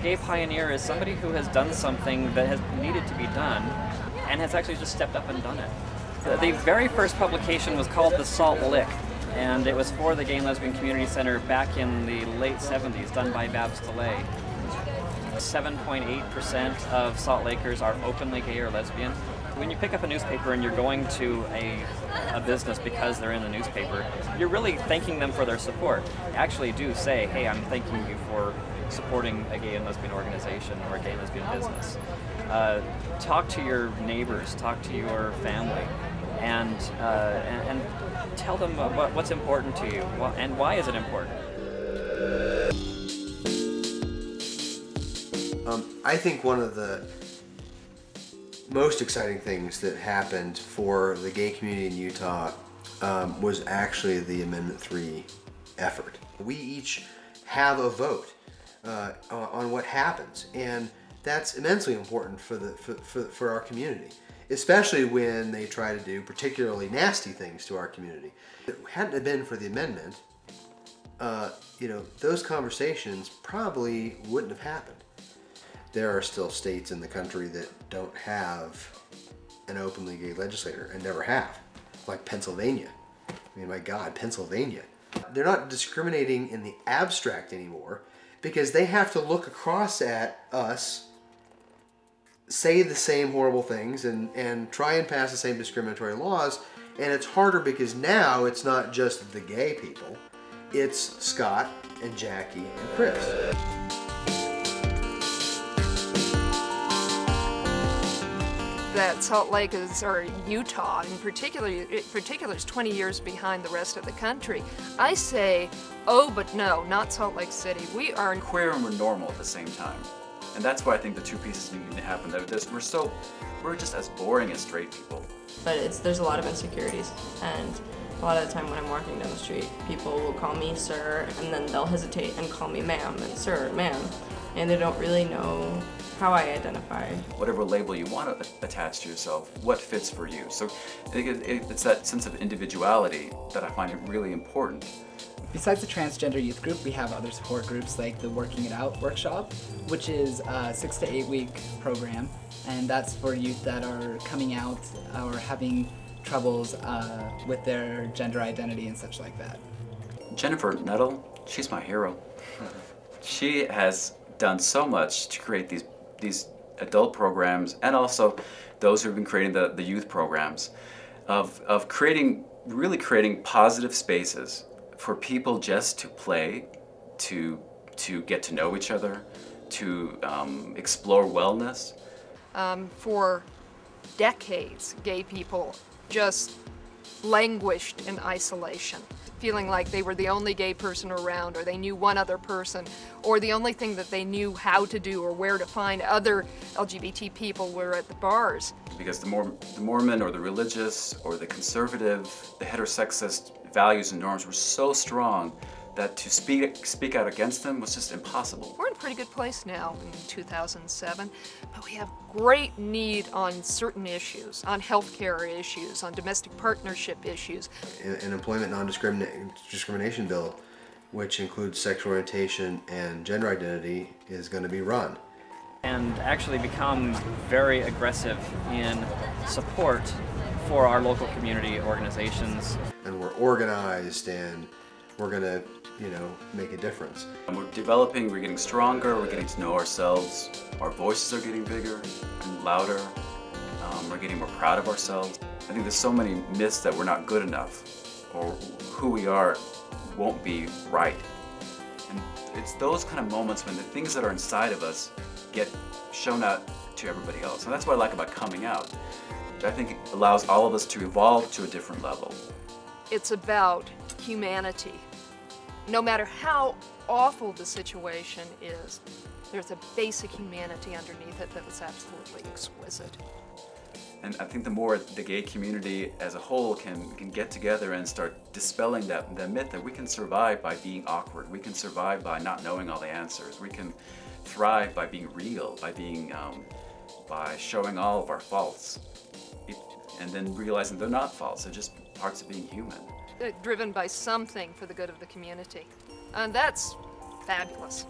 gay pioneer is somebody who has done something that has needed to be done and has actually just stepped up and done it. The very first publication was called The Salt Lick, and it was for the Gay and Lesbian Community Center back in the late 70s, done by Babs DeLay. 7.8% of Salt Lakers are openly gay or lesbian. When you pick up a newspaper and you're going to a business because they're in the newspaper, you're really thanking them for their support. You actually do say, hey, I'm thanking you for supporting a gay and lesbian organization or a gay and lesbian business. Talk to your neighbors, talk to your family, and tell them what's important to you and why is it important. I think one of the most exciting things that happened for the gay community in Utah was actually the Amendment 3 effort. We each have a vote on what happens, and that's immensely important for our community, especially when they try to do particularly nasty things to our community. If it hadn't have been for the amendment, you know, those conversations probably wouldn't have happened. There are still states in the country that don't have an openly gay legislator and never have, like Pennsylvania. I mean, my God, Pennsylvania. They're not discriminating in the abstract anymore because they have to look across at us, say the same horrible things, and try and pass the same discriminatory laws. And it's harder because now it's not just the gay people, it's Scott and Jackie and Chris. That Salt Lake is, or Utah in particular is 20 years behind the rest of the country. I say, oh, but no, not Salt Lake City. We are queer and we're normal at the same time. And that's why I think the two pieces need to happen. We're just as boring as straight people. But there's a lot of insecurities, and a lot of the time when I'm walking down the street, people will call me sir, and then they'll hesitate and call me ma'am and sir and ma'am, and they don't really know how I identify. Whatever label you want to attach to yourself, what fits for you. So I think it's that sense of individuality that I find it really important. Besides the transgender youth group, we have other support groups like the Working It Out workshop, which is a 6 to 8 week program, and that's for youth that are coming out or having troubles with their gender identity and such like that. Jennifer Nuttall, she's my hero. She has done so much to create these adult programs, and also those who've been creating the youth programs, of really creating positive spaces for people just to play, to get to know each other, to explore wellness. For decades, gay people just languished in isolation, feeling like they were the only gay person around, or they knew one other person, or the only thing that they knew how to do or where to find other LGBT people were at the bars. Because the Mormon or the religious or the conservative, the heterosexist values and norms were so strong that to speak out against them was just impossible. We're in a pretty good place now in 2007, but we have great need on certain issues, on healthcare issues, on domestic partnership issues. An employment non-discrimination bill, which includes sexual orientation and gender identity, is going to be run. And actually become very aggressive in support for our local community organizations. And we're organized, and we're going to, you know, make a difference. And we're developing, we're getting stronger, we're getting to know ourselves, our voices are getting bigger and louder, we're getting more proud of ourselves. I think there's so many myths that we're not good enough, or who we are won't be right. And it's those kind of moments when the things that are inside of us get shown out to everybody else. And that's what I like about coming out. I think it allows all of us to evolve to a different level. It's about humanity. No matter how awful the situation is, there's a basic humanity underneath it that is absolutely exquisite. And I think the more the gay community as a whole can get together and start dispelling that myth that we can survive by being awkward, we can survive by not knowing all the answers, we can thrive by being real, by showing all of our faults, and then realizing they're not faults, they're just parts of being human. Driven by something for the good of the community. And that's fabulous.